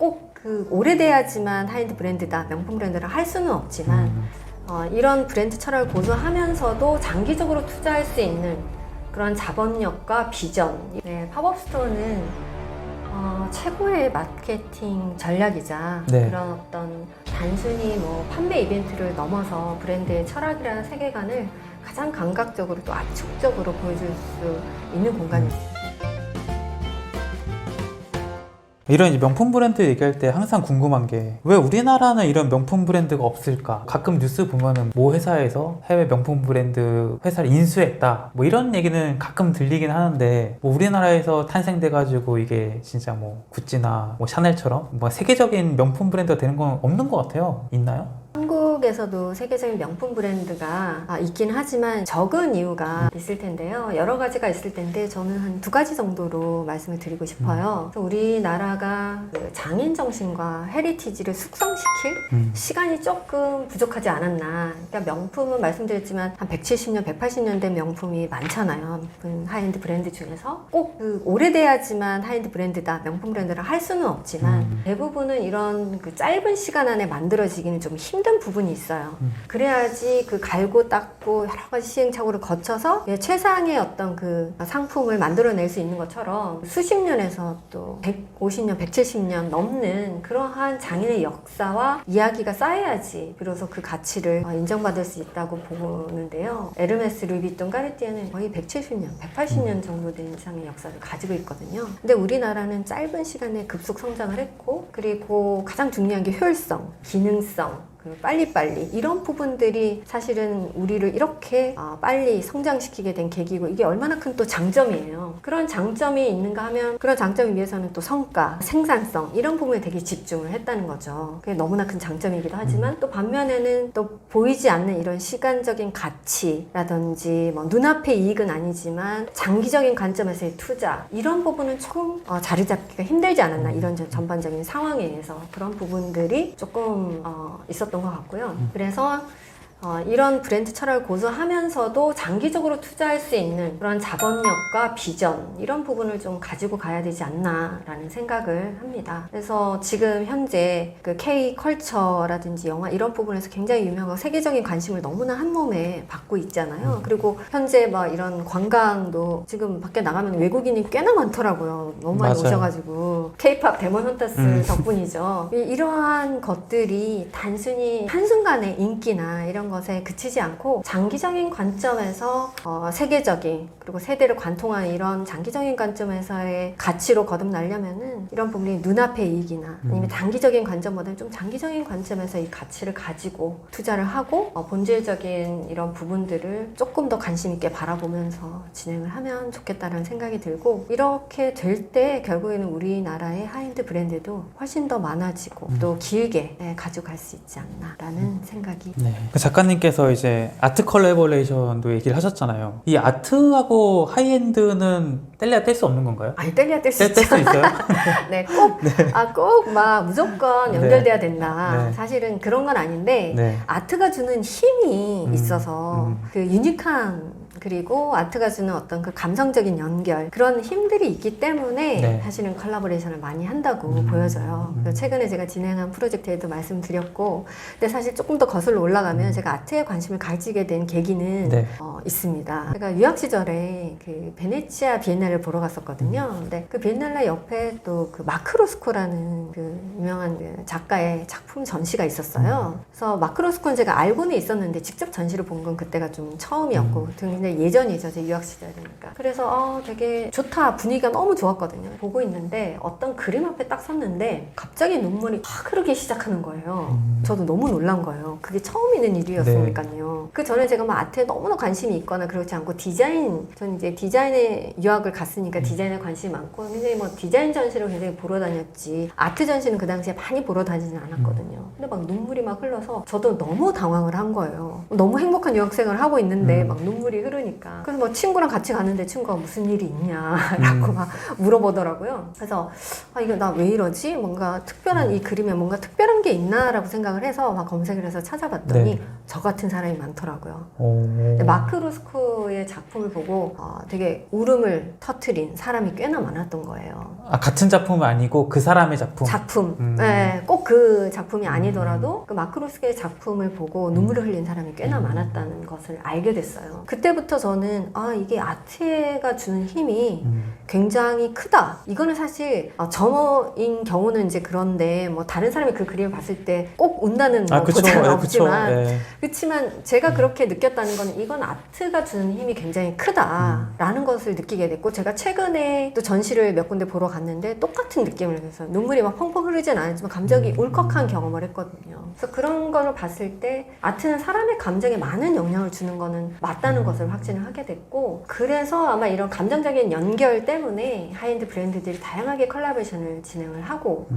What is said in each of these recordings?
꼭 그 오래돼야지만 하이엔드 브랜드다, 명품 브랜드라 할 수는 없지만 이런 브랜드 철학을 고수하면서도 장기적으로 투자할 수 있는 그런 자본력과 비전. 네, 팝업 스토어는 최고의 마케팅 전략이자 네. 그런 어떤 단순히 뭐 판매 이벤트를 넘어서 브랜드의 철학이라는 세계관을 가장 감각적으로 또 압축적으로 보여줄 수 있는 공간입니다. 이런 이제 명품 브랜드 얘기할 때 항상 궁금한 게 왜 우리나라는 이런 명품 브랜드가 없을까? 가끔 뉴스 보면은 모 회사에서 해외 명품 브랜드 회사를 인수했다 뭐 이런 얘기는 가끔 들리긴 하는데 뭐 우리나라에서 탄생돼가지고 이게 진짜 뭐 구찌나 뭐 샤넬처럼 뭐 세계적인 명품 브랜드가 되는 건 없는 것 같아요. 있나요? 한국에서도 세계적인 명품 브랜드가 있긴 하지만 적은 이유가 있을 텐데요. 여러 가지가 있을 텐데 저는 한 2가지 정도로 말씀을 드리고 싶어요. 그래서 우리나라가 그 장인 정신과 헤리티지를 숙성시킬 시간이 조금 부족하지 않았나. 그러니까 명품은 말씀드렸지만 한 170년, 180년대 명품이 많잖아요. 하이엔드 브랜드 중에서 꼭 그 오래돼야지만 하이엔드 브랜드다, 명품 브랜드를 할 수는 없지만 대부분은 이런 그 짧은 시간 안에 만들어지기는 좀 힘든 부분이 있어요. 그래야지 그 갈고 닦고 여러 가지 시행착오를 거쳐서 최상의 어떤 그 상품을 만들어낼 수 있는 것처럼 수십 년에서 또 150년, 170년 넘는 그러한 장인의 역사와 이야기가 쌓여야지 비로소 그 가치를 인정받을 수 있다고 보는데요. 에르메스, 루이비통, 까르띠에는 거의 170년, 180년 정도 된 이상의 역사를 가지고 있거든요. 근데 우리나라는 짧은 시간에 급속 성장을 했고, 그리고 가장 중요한 게 효율성, 기능성, 빨리빨리 이런 부분들이 사실은 우리를 이렇게 빨리 성장시키게 된 계기고, 이게 얼마나 큰 또 장점이에요. 그런 장점이 있는가 하면 그런 장점을 위해서는 또 성과, 생산성 이런 부분에 되게 집중을 했다는 거죠. 그게 너무나 큰 장점이기도 하지만 또 반면에는 또 보이지 않는 이런 시간적인 가치라든지 뭐 눈앞의 이익은 아니지만 장기적인 관점에서의 투자, 이런 부분은 조금 자리 잡기가 힘들지 않았나, 이런 전반적인 상황에 의해서 그런 부분들이 조금 있었던 것 같고요. 그래서 이런 브랜드 철학을 고수하면서도 장기적으로 투자할 수 있는 그런 자본력과 비전, 이런 부분을 좀 가지고 가야 되지 않나라는 생각을 합니다. 그래서 지금 현재 그 K-컬처라든지 영화 이런 부분에서 굉장히 유명하고 세계적인 관심을 너무나 한 몸에 받고 있잖아요. 그리고 현재 막 이런 관광도 지금 밖에 나가면 외국인이 꽤나 많더라고요. 너무 많이 맞아요. 오셔가지고 K-팝 데몬 헌터스 덕분이죠. 이러한 것들이 단순히 한순간의 인기나 이런 것에 그치지 않고 장기적인 관점에서 세계적인, 그리고 세대를 관통하는 이런 장기적인 관점에서의 가치로 거듭나려면은 이런 부분이 눈앞의 이익이나 아니면 단기적인 관점보다는 좀 장기적인 관점에서 이 가치를 가지고 투자를 하고 본질적인 이런 부분들을 조금 더 관심 있게 바라보면서 진행을 하면 좋겠다는 생각이 들고, 이렇게 될 때 결국에는 우리나라의 하이엔드 브랜드도 훨씬 더 많아지고 또 길게 가져갈 수 있지 않나라는 생각이. 네. 작가님께서 이제 아트 컬래버레이션도 얘기를 하셨잖아요. 이 아트하고 하이엔드는 뗄래야 뗄 수 없는 건가요? 아니, 뗄래야 뗄 수 뗄 있죠. 수 있어요? 네, 꼭 막 무조건 연결돼야 된다. 네. 사실은 그런 건 아닌데 네. 아트가 주는 힘이 있어서 그 유니크한, 그리고 아트가 주는 어떤 그 감성적인 연결, 그런 힘들이 있기 때문에 네. 사실은 콜라보레이션을 많이 한다고 보여져요. 그래서 최근에 제가 진행한 프로젝트에도 말씀드렸고, 근데 사실 조금 더 거슬러 올라가면 제가 아트에 관심을 가지게 된 계기는 네. 있습니다. 제가 유학 시절에 그 베네치아 비엔날레를 보러 갔었거든요. 근데 그 비엔날레 옆에 또 그 마크 로스코라는 그 유명한 그 작가의 작품 전시가 있었어요. 그래서 마크 로스코는 제가 알고는 있었는데 직접 전시를 본 건 그때가 좀 처음이었고, 굉장히 예전이죠, 제 유학 시절이니까. 그래서 되게 좋다, 분위기가 너무 좋았거든요. 보고 있는데 어떤 그림 앞에 딱 섰는데 갑자기 눈물이 확 흐르기 시작하는 거예요. 저도 너무 놀란 거예요. 그게 처음 있는 일이었으니까요. 그 전에 제가 막 아트에 너무나 관심이 있거나 그렇지 않고, 저는 이제 디자인에 유학을 갔으니까 디자인에 관심이 많고 굉장히 뭐 디자인 전시를 굉장히 보러 다녔지, 아트 전시는 그 당시에 많이 보러 다니진 않았거든요. 근데 막 눈물이 막 흘러서 저도 너무 당황을 한 거예요. 너무 행복한 유학생활을 하고 있는데 막 눈물이 흐르니까. 그래서 뭐 친구랑 같이 가는데 친구가 무슨 일이 있냐라고 막 물어보더라고요. 그래서 이거 나 왜 이러지? 뭔가 특별한, 이 그림에 뭔가 특별한 게 있나라고 생각을 해서 막 검색을 해서 찾아봤더니 네. 저 같은 사람이 많더라고요. 오. 근데 마크 로스코의 작품을 보고 되게 울음을 터트린 사람이 꽤나 많았던 거예요. 아, 같은 작품은 아니고 그 사람의 작품. 작품. 네, 꼭 그 작품이 아니더라도 그 마크 로스코의 작품을 보고 눈물을 흘린 사람이 꽤나 많았다는 것을 알게 됐어요. 그때부터 저는 이게 아트가 주는 힘이 굉장히 크다. 이거는 사실 저인 경우는 이제 그런데 뭐 다른 사람이 그 그림을 봤을 때 꼭 운다는 뭐 그쵸. 보장은 예, 없지만 그쵸. 예. 그렇지만 제가 그렇게 느꼈다는 건 이건 아트가 주는 힘이 굉장히 크다라는 것을 느끼게 됐고, 제가 최근에 또 전시를 몇 군데 보러 갔는데 똑같은 느낌을 해서 눈물이 막 펑펑 흐르진 않았지만 감정이 울컥한 경험을 했거든요. 그래서 그런 거를 봤을 때 아트는 사람의 감정에 많은 영향을 주는 거는 맞다는 것을 확신을 하게 됐고, 그래서 아마 이런 감정적인 연결 때문에 하이엔드 브랜드들이 다양하게 콜라보레이션을 진행을 하고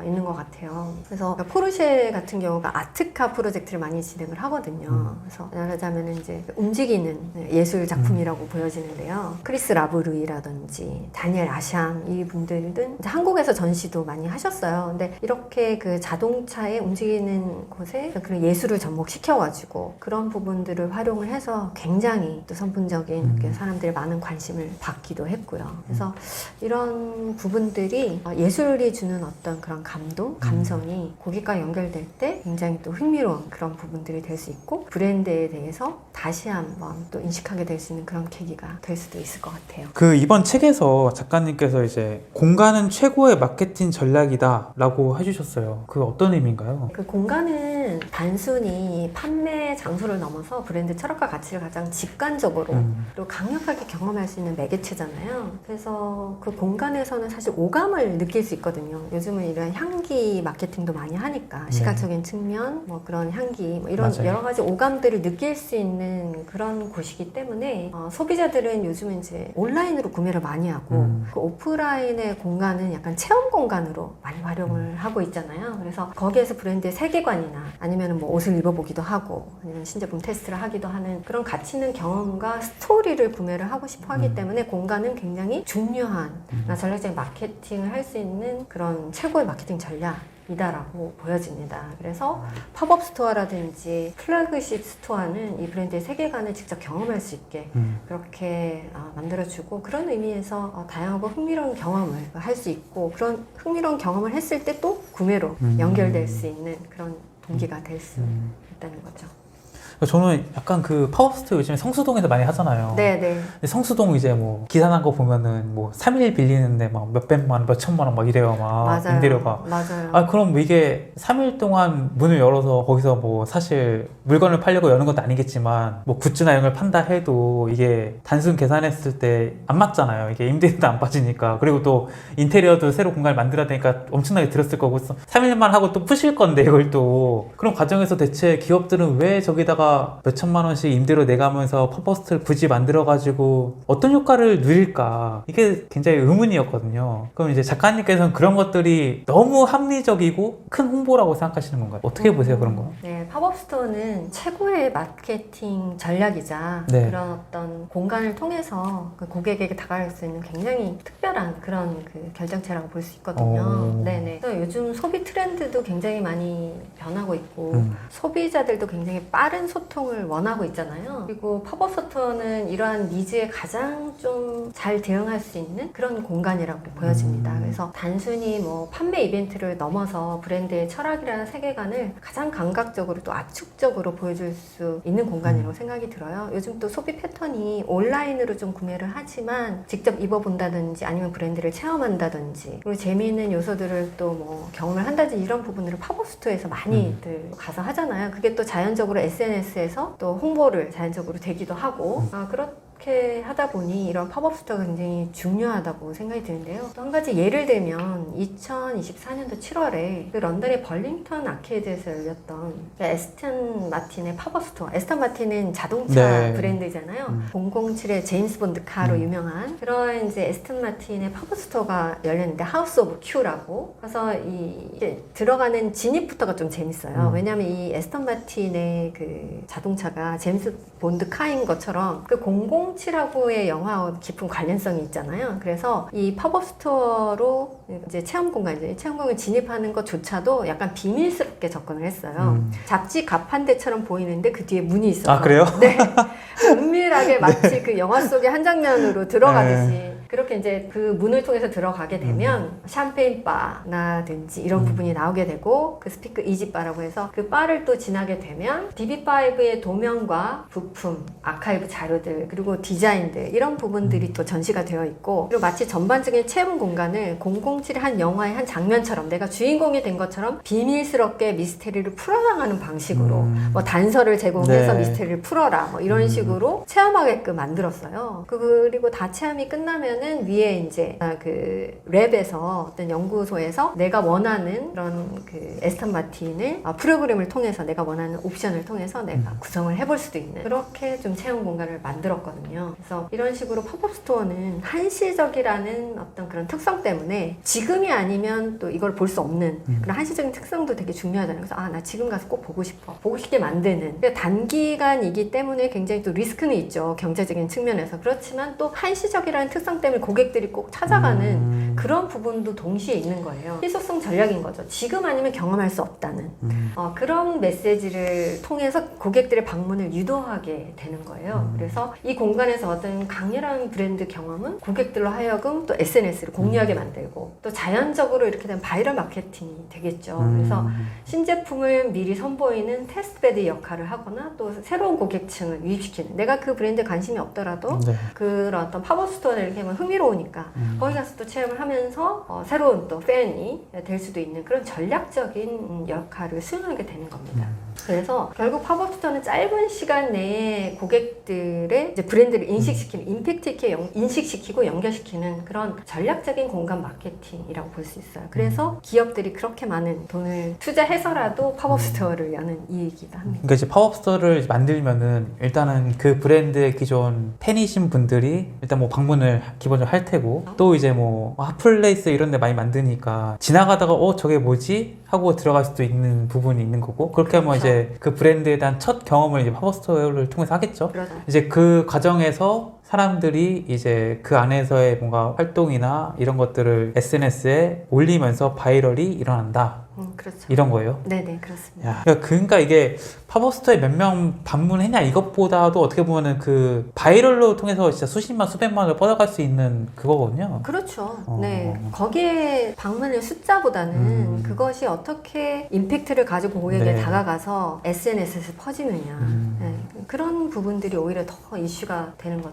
있는 것 같아요. 그래서 포르쉐 같은 경우가 아트카 프로젝트를 많이 진행을 하거든요. 그래서 말하자면 이제 움직이는 예술 작품이라고 보여지는데요. 크리스 라브루이라든지 다니엘 아샹 이 분들은 이제 한국에서 전시도 많이 하셨어요. 근데 이렇게 그 자동차에 움직이는 곳에 그런 예술을 접목시켜가지고 그런 부분들을 활용을 해서 굉장히 또 선분적인 사람들의 많은 관심을 받기도 했고요. 그래서 이런 부분들이 예술이 주는 어떤 그런 감동, 감성이 고객과 연결될 때 굉장히 또 흥미로운 그런 부분들이 될 수 있고, 브랜드에 대해서 다시 한번 또 인식하게 될 수 있는 그런 계기가 될 수도 있을 것 같아요. 그 이번 책에서 작가님께서 이제 공간은 최고의 마케팅 전략이다 라고 해주셨어요. 그 어떤 의미인가요? 그 공간은 단순히 판매 장소를 넘어서 브랜드 철학과 가치를 가장 직관적으로 그리고 강력하게 경험할 수 있는 매개체잖아요. 그래서 그 공간에서는 사실 오감을 느낄 수 있거든요. 요즘은 이런 향기 마케팅도 많이 하니까 시각적인 측면, 뭐 그런 향기, 뭐 이런 맞아요. 여러 가지 오감들을 느낄 수 있는 그런 곳이기 때문에 소비자들은 요즘은 이제 온라인으로 구매를 많이 하고 그 오프라인의 공간은 약간 체험 공간으로 많이 활용을 하고 있잖아요. 그래서 거기에서 브랜드의 세계관이나 아니면 뭐 옷을 입어보기도 하고 아니면 신제품 테스트를 하기도 하는 그런 가치 있는 경험과 스토리를 구매를 하고 싶어 하기 때문에 공간은 굉장히 중요한 전략적인 마케팅을 할 수 있는 그런 최고의 마케팅 전략이다라고 보여집니다. 그래서 팝업 스토어라든지 플래그십 스토어는 이 브랜드의 세계관을 직접 경험할 수 있게 그렇게 만들어주고, 그런 의미에서 다양하고 흥미로운 경험을 할 수 있고, 그런 흥미로운 경험을 했을 때 또 구매로 연결될 수 있는 그런 동기가 될 수 있다는 거죠. 저는 약간 그 팝업스토어 요즘에 성수동에서 많이 하잖아요. 네네. 근데 성수동 이제 뭐 기사 난 거 보면은 뭐 3일 빌리는데 막 몇백만 원, 몇천만 원 막 이래요. 막 맞아요. 임대료가. 맞아요. 그럼 이게 3일 동안 문을 열어서 거기서 뭐 사실 물건을 팔려고 여는 것도 아니겠지만 뭐 굿즈나 이런 걸 판다 해도 이게 단순 계산했을 때 안 맞잖아요. 이게 임대료도 안 빠지니까. 그리고 또 인테리어도 새로 공간을 만들어야 되니까 엄청나게 들었을 거고 3일만 하고 또 푸실 건데 이걸 또 그런 과정에서 대체 기업들은 왜 저기다가 몇천만 원씩 임대료 내가면서 팝업스토어를 굳이 만들어가지고 어떤 효과를 누릴까, 이게 굉장히 의문이었거든요. 그럼 이제 작가님께서는 그런 것들이 너무 합리적이고 큰 홍보라고 생각하시는 건가요? 어떻게 보세요 그런 거? 네, 팝업 스토어는 최고의 마케팅 전략이자 네. 그런 어떤 공간을 통해서 그 고객에게 다가갈 수 있는 굉장히 특별한 그런 그 결정체라고 볼 수 있거든요. 네네. 그래서 요즘 소비 트렌드도 굉장히 많이 변하고 있고 소비자들도 굉장히 빠른 소통을 원하고 있잖아요. 그리고 팝업 스토어는 이러한 니즈에 가장 좀 잘 대응할 수 있는 그런 공간이라고 보여집니다. 그래서 단순히 뭐 판매 이벤트를 넘어서 브랜드의 철학이라는 세계관을 가장 감각적으로 또 압축적으로 보여줄 수 있는 공간이라고 생각이 들어요. 요즘 또 소비 패턴이 온라인으로 좀 구매를 하지만 직접 입어본다든지 아니면 브랜드를 체험한다든지 그리고 재미있는 요소들을 또 뭐 경험을 한다든지 이런 부분들을 팝업 스토어에서 많이들 가서 하잖아요. 그게 또 자연적으로 SNS에서 또 홍보를 자연적으로 되기도 하고 그렇게 하다 보니 이런 팝업 스토어가 굉장히 중요하다고 생각이 드는데요. 또 한 가지 예를 들면 2024년도 7월에 그 런던의 벌링턴 아케이드에서 열렸던 그 에스턴 마틴의 팝업 스토어. 에스턴 마틴은 자동차 브랜드잖아요. 007의 제임스 본드 카로 유명한 그런 이제 에스턴 마틴의 팝업 스토어가 열렸는데 하우스 오브 큐라고. 그래서 이게 들어가는 진입부터가 좀 재밌어요. 왜냐하면 이 에스턴 마틴의 그 자동차가 제임스 본드 카인 것처럼 그 007하고의 영화와 깊은 관련성이 있잖아요. 그래서 이 팝업 스토어로 이제 체험 공간을 진입하는 것조차도 약간 비밀스럽게 접근을 했어요. 잡지 가판대처럼 보이는데 그 뒤에 문이 있어서. 아, 그래요? 네. 은밀하게 마치 그 영화 속의 한 장면으로 들어가듯이. 그렇게 이제 그 문을 통해서 들어가게 되면 샴페인 바나든지 이런 부분이 나오게 되고 그 스피크 이지 바라고 해서 그 바를 또 지나게 되면 DB5의 도면과 부품, 아카이브 자료들 그리고 디자인들 이런 부분들이 또 전시가 되어 있고 그리고 마치 전반적인 체험 공간을 007의 한 영화의 한 장면처럼 내가 주인공이 된 것처럼 비밀스럽게 미스테리를 풀어나가는 방식으로 뭐 단서를 제공해서 네. 미스테리를 풀어라 뭐 이런 식으로 체험하게끔 만들었어요. 그리고 다 체험이 끝나면은 위에 이제 그 랩에서 어떤 연구소에서 내가 원하는 그런 그 에스턴 마틴을 프로그램을 통해서 내가 원하는 옵션을 통해서 내가 구성을 해볼 수도 있는 그렇게 좀 체험 공간을 만들었거든요. 그래서 이런 식으로 팝업 스토어는 한시적이라는 어떤 그런 특성 때문에 지금이 아니면 또 이걸 볼 수 없는 그런 한시적인 특성도 되게 중요하잖아요. 그래서 나 지금 가서 꼭 보고 싶어. 보고 싶게 만드는. 단기간이기 때문에 굉장히 또 리스크는 있죠. 경제적인 측면에서. 그렇지만 또 한시적이라는 특성 때문에 고객들이 꼭 찾아가는 그런 부분도 동시에 있는 거예요. 희소성 전략인 거죠. 지금 아니면 경험할 수 없다는 그런 메시지를 통해서 고객들의 방문을 유도하게 되는 거예요. 그래서 이 공간에서 얻은 강렬한 브랜드 경험은 고객들로 하여금 또 SNS를 공유하게 만들고 또 자연적으로 이렇게 되면 바이럴 마케팅이 되겠죠. 그래서 신제품을 미리 선보이는 테스트베드 역할을 하거나 또 새로운 고객층을 유입시키는 내가 그 브랜드에 관심이 없더라도 네. 그런 어떤 팝업 스토어를 이렇게 하면 흥미로우니까 거기 가서 또 체험을 하면서 새로운 또 팬이 될 수도 있는 그런 전략적인 역할을 수행하게 되는 겁니다. 그래서 결국 팝업 스토어는 짧은 시간 내에 고객들의 이제 브랜드를 인식시키는 임팩트 있게 인식시키고 연결시키는 그런 전략적인 공간 마케팅이라고 볼 수 있어요. 그래서 기업들이 그렇게 많은 돈을 투자해서라도 팝업 스토어를 여는 이유이기도 합니다. 그러니까 이제 팝업 스토어를 만들면은 일단은 그 브랜드의 기존 팬이신 분들이 일단 뭐 방문을 기본적으로 할 테고 또 이제 뭐 핫플레이스 이런 데 많이 만드니까 지나가다가 저게 뭐지? 하고 들어갈 수도 있는 부분이 있는 거고 그렇게 하면 그렇죠. 이제 그 브랜드에 대한 첫 경험을 이제 팝업 스토어를 통해서 하겠죠. 그러다. 이제 그 과정에서 사람들이 이제 그 안에서의 뭔가 활동이나 이런 것들을 SNS에 올리면서 바이럴이 일어난다. 그렇죠. 이런 거예요. 네네, 그렇습니다. 야, 그러니까 이게 팝업스토어에 몇 명 방문했냐 이것보다도 어떻게 보면은 그 바이럴로 통해서 진짜 수십만 수백만을 뻗어갈 수 있는 그거거든요. 그렇죠. 네. 거기에 방문의 숫자보다는 그것이 어떻게 임팩트를 가지고 고객에게 네. 다가가서 SNS에서 퍼지느냐. 네. 그런 부분들이 오히려 더 이슈가 되는 거죠.